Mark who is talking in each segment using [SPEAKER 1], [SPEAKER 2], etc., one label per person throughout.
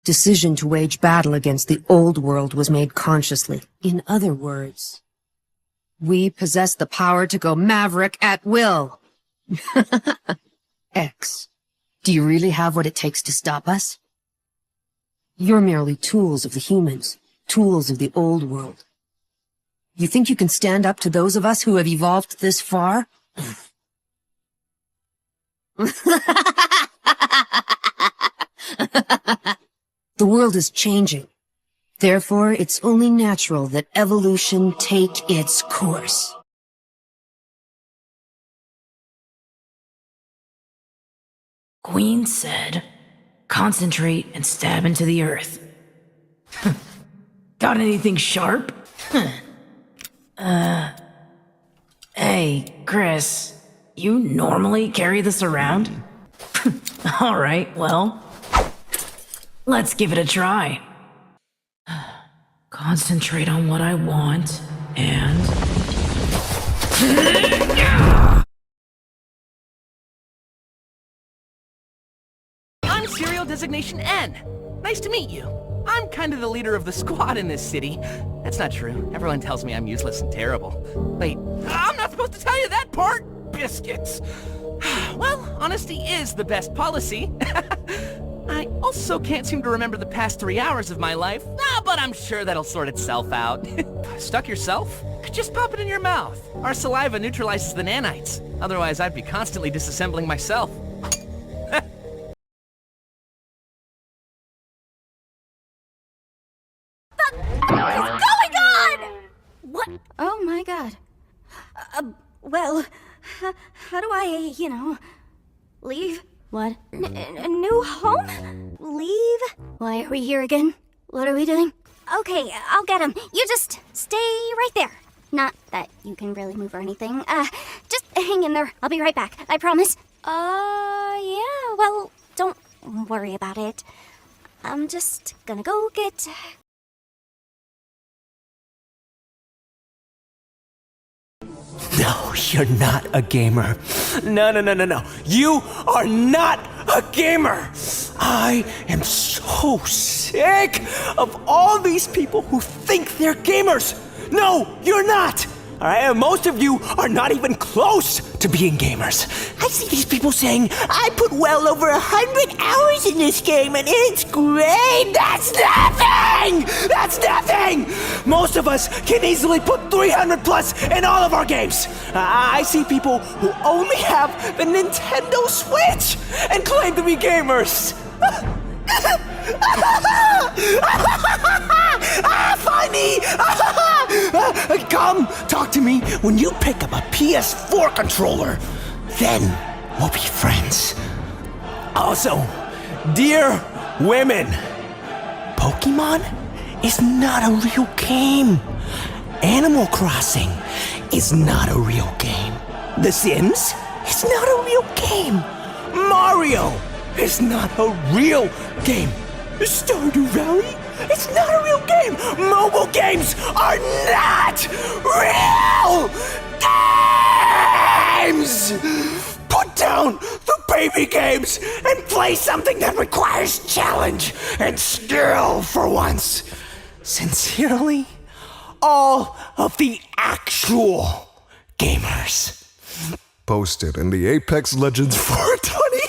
[SPEAKER 1] Decision to wage battle against the old world was made consciously. In other words, we possess the power to go maverick at will. X, do you really have what it takes to stop us? You're merely tools of the humans, tools of the old world. You think you can stand up to those of us who have evolved this far? The world is changing. Therefore, it's only natural that evolution take its course.
[SPEAKER 2] Queen said, concentrate and stab into the earth. Got anything sharp? Hey, Chris, you normally carry this around? Alright, well, let's give it a try. Concentrate on what I want, and...
[SPEAKER 3] I'm Serial Designation N. Nice to meet you. I'm kind of the leader of the squad in this city. That's not true. Everyone tells me I'm useless and terrible. Wait, I'm not supposed to tell you that part? Biscuits. Well, honesty is the best policy. I also can't seem to remember the past 3 hours of my life. But I'm sure that'll sort itself out. Stuck yourself? Just pop it in your mouth. Our saliva neutralizes the nanites. Otherwise, I'd be constantly disassembling myself.
[SPEAKER 4] What is going on? What? Oh my god. Well, how do I, leave? What? A new home? Leave? Why are we here again? What are we doing? Okay, I'll get him. You just stay right there. Not that you can really move or anything. Just hang in there. I'll be right back. I promise. Yeah, well, don't worry about it. I'm just gonna go get...
[SPEAKER 5] No, you're not a gamer. No. You are not a gamer. I am so sick of all these people who think they're gamers. No, you're not. All right, and most of you are not even close to being gamers. I see these people saying, I put well over 100 hours in this game and it's great. That's nothing! That's nothing! Most of us can easily put 300 plus in all of our games. I see people who only have the Nintendo Switch and claim to be gamers. Funny! Come, talk to me when you pick up a PS4 controller. Then we'll be friends. Also, dear women, Pokemon is not a real game. Animal Crossing is not a real game. The Sims is not a real game. Mario is not a real game. Stardew Valley? It's not a real game. Mobile games are not real games. Put down the baby games and play something that requires challenge and skill for once. Sincerely, all of the actual gamers.
[SPEAKER 6] Posted in the Apex Legends 420.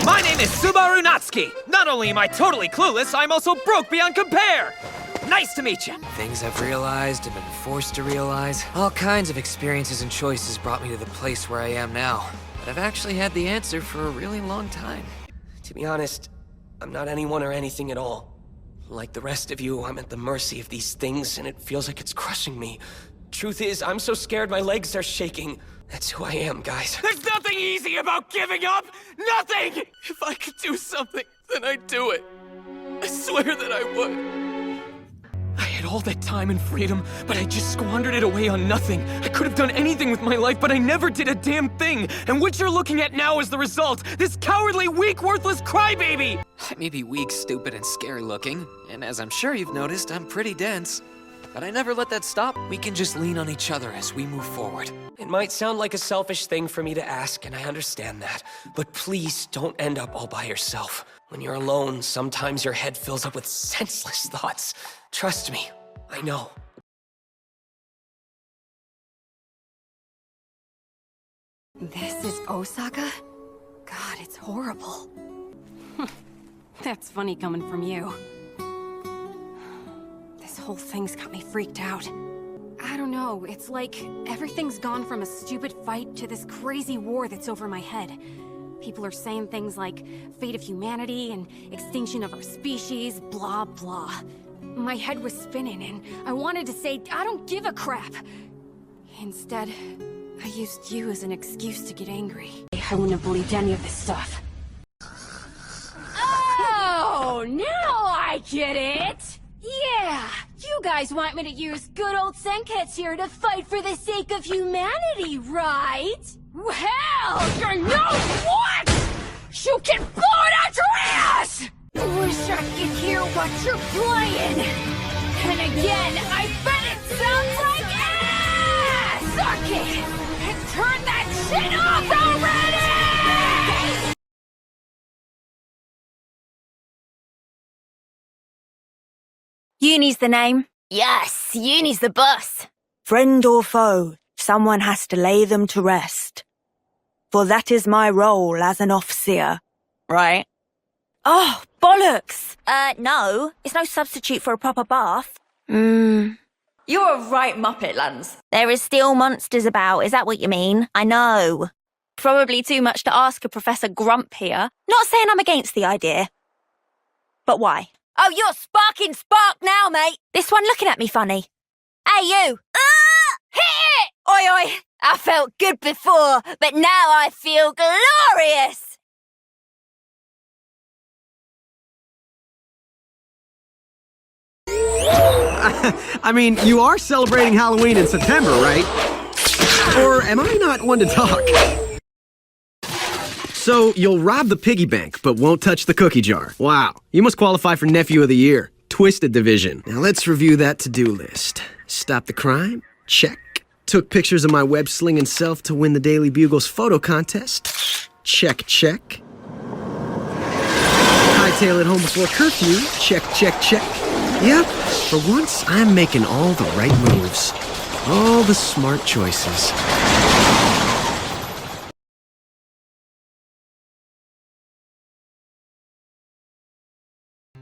[SPEAKER 7] My name is Subaru Natsuki. Not only am I totally clueless, I'm also broke beyond compare. Nice to meet you.
[SPEAKER 8] Things I've realized and been forced to realize. All kinds of experiences and choices brought me to the place where I am now. But I've actually had the answer for a really long time.
[SPEAKER 9] To be honest, I'm not anyone or anything at all. Like the rest of you, I'm at the mercy of these things, and it feels like it's crushing me. Truth is, I'm so scared my legs are shaking. That's who I am, guys.
[SPEAKER 7] There's nothing easy about giving up! Nothing!
[SPEAKER 9] If I could do something, then I'd do it. I swear that I would. I had all that time and freedom, but I just squandered it away on nothing. I could have done anything with my life, but I never did a damn thing. And what you're looking at now is the result. This cowardly, weak, worthless crybaby!
[SPEAKER 8] I may be weak, stupid, and scary looking, and as I'm sure you've noticed, I'm pretty dense. but I never let that stop. We can just lean on each other as we move forward.
[SPEAKER 10] It might sound like a selfish thing for me to ask, and I understand that. But please don't end up all by yourself. When you're alone, sometimes your head fills up with senseless thoughts. Trust me, I know.
[SPEAKER 11] This is Osaka? God, it's horrible. That's funny coming from you. This whole thing's got me freaked out. I don't know, it's like everything's gone from a stupid fight to this crazy war that's over my head. People are saying things like fate of humanity and extinction of our species, blah blah. My head was spinning and I wanted to say, I don't give a crap. Instead, I used you as an excuse to get angry. I wouldn't have believed any of this stuff. Oh, now I get it! Yeah, you guys want me to use good old Senketsu here to fight for the sake of humanity, right? Well, you know what? You can blow it out your ass! Wish I could hear what you're playing. And again, I bet it sounds like ass! Suck it! And turn that shit off already!
[SPEAKER 12] Uni's the name. Yes, Uni's the boss. Friend or foe, someone has to lay them to rest. For that is my role as an officer, right? Oh, bollocks! No, it's no substitute for a proper bath. You're a right muppet, Lance. There is still monsters about, is that what you mean? I know. Probably too much to ask a Professor Grump here. Not saying I'm against the idea. But why? Oh, you're sparking spark now, mate. This one looking at me funny. Hey, you. Hit it! Oi, oi. I felt good before, but now I feel glorious.
[SPEAKER 13] I mean, you are celebrating Halloween in September, right? Or am I not one to talk? So, you'll rob the piggy bank, but won't touch the cookie jar. Wow, you must qualify for Nephew of the Year. Twisted Division. Now let's review that to-do list. Stop the crime? Check. Took pictures of my web-slinging self to win the Daily Bugle's photo contest? Check, check. Hightail it home before curfew? Check, check, check. Yep, for once, I'm making all the right moves. All the smart choices.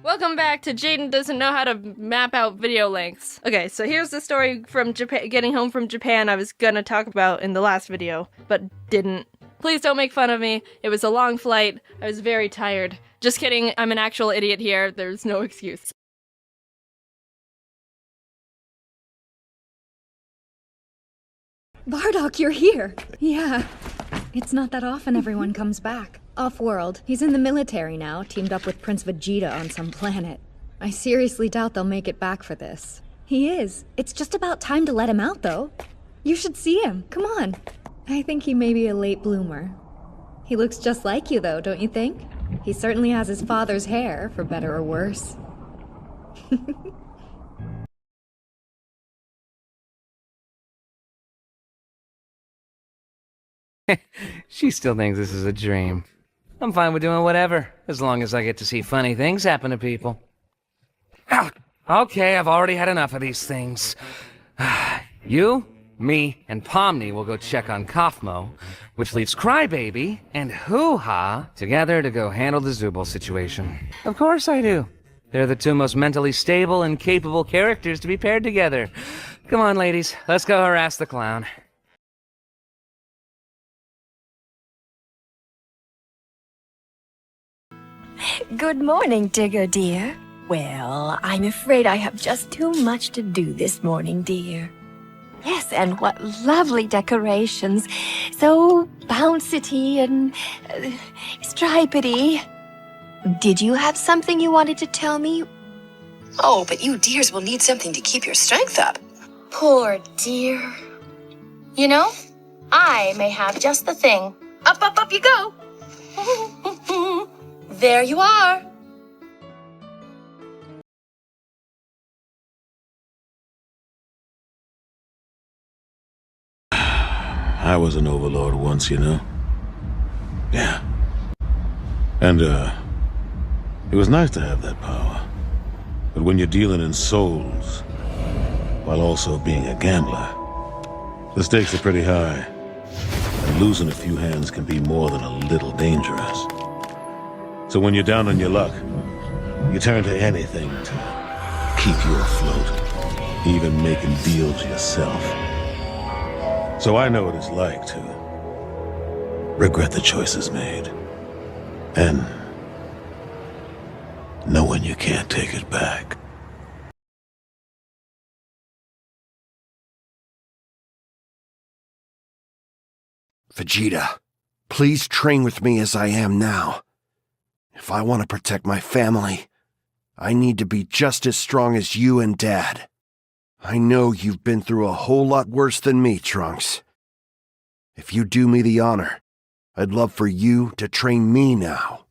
[SPEAKER 14] Welcome back to Jaden Doesn't Know How to Map Out Video Lengths. Okay, so here's the story from Japan, getting home from Japan I was gonna talk about in the last video, but didn't. Please don't make fun of me. It was a long flight. I was very tired. Just kidding, I'm an actual idiot here. There's no excuse.
[SPEAKER 15] Bardock, you're here! Yeah. It's not that often everyone comes back. Off-world. He's in the military now, teamed up with Prince Vegeta on some planet. I seriously doubt they'll make it back for this. He is. It's just about time to let him out, though. You should see him. Come on. I think he may be a late bloomer. He looks just like you, though, don't you think? He certainly has his father's hair, for better or worse.
[SPEAKER 16] She still thinks this is a dream. I'm fine with doing whatever, as long as I get to see funny things happen to people. Okay, I've already had enough of these things. You, me, and Pomni will go check on Kaufmo, which leaves Crybaby and Hoo-Ha together to go handle the Zubul situation. Of course I do. They're the two most mentally stable and capable characters to be paired together. Come on, ladies, let's go harass the clown.
[SPEAKER 17] Good morning, Digger dear. Well, I'm afraid I have just too much to do this morning, dear. Yes, and what lovely decorations. So bouncy and stripedy. Did you have something you wanted to tell me?
[SPEAKER 18] Oh, but you dears will need something to keep your strength up.
[SPEAKER 19] Poor dear. You know, I may have just the thing. Up, up, up you go. There you are.
[SPEAKER 20] I was an overlord once, you know? Yeah. And, it was nice to have that power. But when you're dealing in souls, while also being a gambler, the stakes are pretty high. And losing a few hands can be more than a little dangerous. So when you're down on your luck, you turn to anything to keep you afloat, even making deals yourself. So I know what it's like to regret the choices made, and knowing you can't take it back.
[SPEAKER 21] Vegeta, please train with me as I am now. If I want to protect my family, I need to be just as strong as you and Dad. I know you've been through a whole lot worse than me, Trunks. If you do me the honor, I'd love for you to train me now.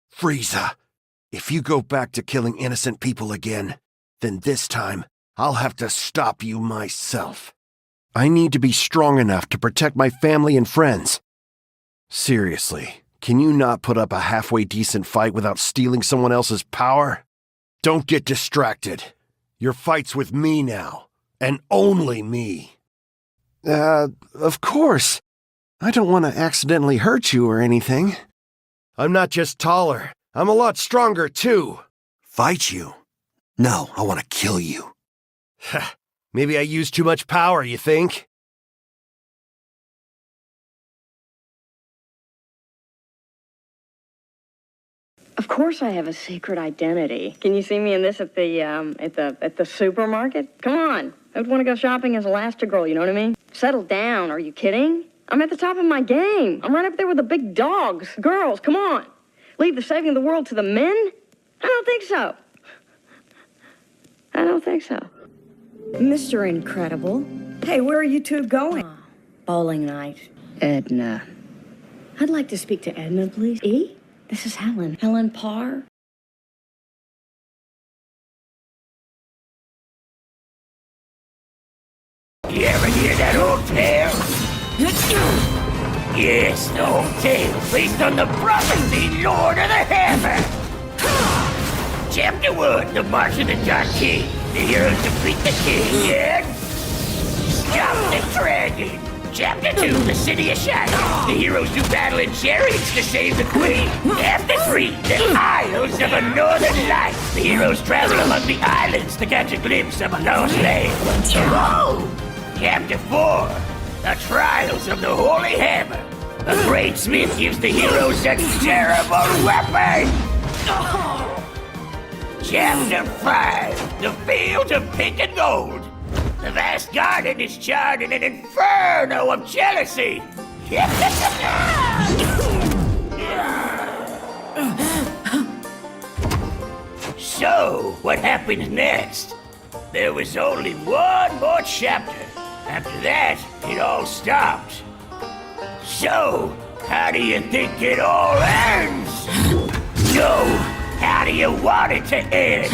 [SPEAKER 21] Frieza, if you go back to killing innocent people again, then this time I'll have to stop you myself. I need to be strong enough to protect my family and friends. Seriously, can you not put up a halfway decent fight without stealing someone else's power? Don't get distracted. Your fight's with me now, and only me. Of course. I don't want to accidentally hurt you or anything. I'm not just taller, I'm a lot stronger too. Fight you? No, I want to kill you. Maybe I use too much power, you think?
[SPEAKER 22] Of course I have a secret identity. Can you see me in this at the supermarket? Come on. I would want to go shopping as Elastigirl, you know what I mean? Settle down, are you kidding? I'm at the top of my game. I'm right up there with the big dogs. Girls, come on. Leave the saving of the world to the men? I don't think so. I don't think so. Mr. Incredible. Hey, where are you two going? Bowling night. Edna. I'd like to speak to Edna, please. E? This is Helen. Helen Parr.
[SPEAKER 23] You ever hear that old tale? Yes, the old tale based on the prophecy Lord of the Hammer. Chapter 1, the March of the Dark King. The heroes defeat the king and stop the dragon. Chapter 2, the City of Shadows. The heroes do battle in chariots to save the queen. Chapter 3, the Isles of a Northern Light. The heroes travel among the islands to catch a glimpse of a lost land. Chapter 4, the Trials of the Holy Hammer. The great smith gives the heroes a terrible weapon. Chapter 5, the Field of Pink and Gold. The vast garden is charred in an inferno of jealousy. So, what happens next? There was only one more chapter. After that, it all stopped. So, how do you think it all ends? No, how do you want it to end?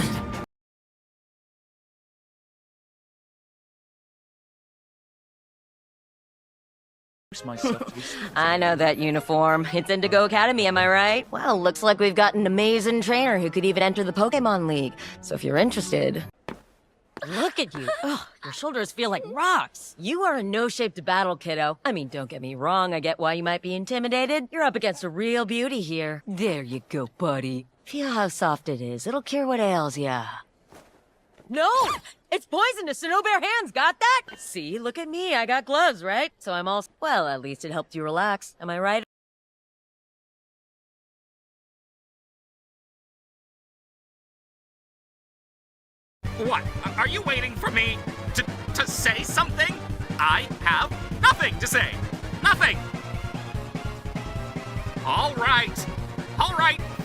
[SPEAKER 24] I know that uniform. It's Indigo Academy, am I right? Well, looks like we've got an amazing trainer who could even enter the Pokemon League. So if you're interested... Look at you. Oh, your shoulders feel like rocks. You are in no shape to battle, kiddo. I mean, don't get me wrong, I get why you might be intimidated. You're up against a real beauty here. There you go, buddy. Feel how soft it is. It'll cure what ails ya. No! It's poisonous, so no bare hands, got that? See, look at me, I got gloves, right? So I'm all... Well, at least it helped you relax. Am I right?
[SPEAKER 25] What? Are you waiting for me to say something? I have nothing to say. Nothing. All right,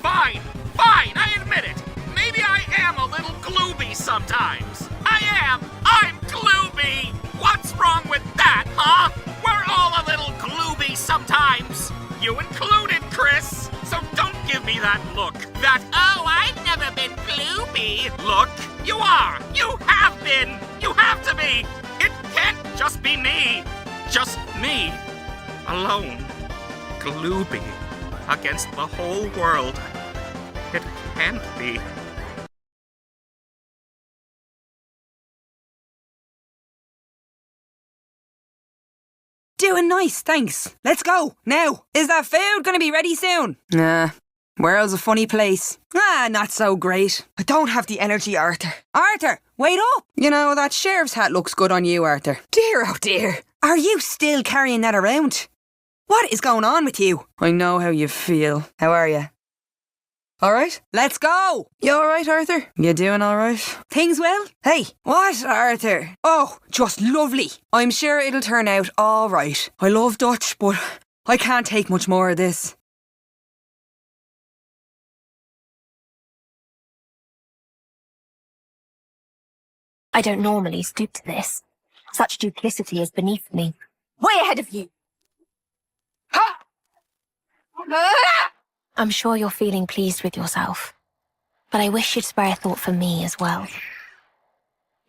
[SPEAKER 25] fine, I admit it. Maybe I am a little gloomy sometimes. I'm gloomy. What's wrong with that, huh? We're all a little gloomy sometimes. You included, Chris. So don't give me that look. That, oh, I've never been gloomy. Look, you are. You have been. You have to be. It can't just be me. Just me. alone, Glooby, against the whole world. It can't be.
[SPEAKER 1] Doing nice, thanks. Let's go, now. Is that food gonna be ready soon? Nah. World's a funny place. Not so great. I don't have the energy, Arthur. Arthur, wait up! You know, that sheriff's hat looks good on you, Arthur. Dear, oh dear. Are you still carrying that around? What is going on with you? I know how you feel. How are you? Alright, let's go! You alright, Arthur? You doing alright? Things well? Hey, what, Arthur? Oh, just lovely. I'm sure it'll turn out alright. I love Dutch, but I can't take much more of this.
[SPEAKER 17] I don't normally stoop to this. Such duplicity is beneath me. Way ahead of you! I'm sure you're feeling pleased with yourself, but I wish you'd spare a thought for me as well.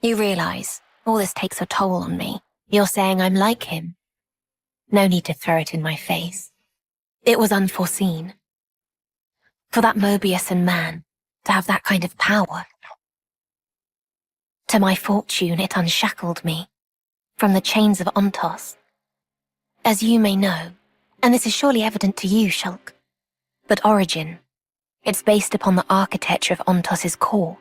[SPEAKER 17] You realize all this takes a toll on me. You're saying I'm like him. No need to throw it in my face. It was unforeseen. For that Mobius and man to have that kind of power. To my fortune, it unshackled me from the chains of Ontos. As you may know, and this is surely evident to you, Shulk, but Origin, it's based upon the architecture of Ontos's core.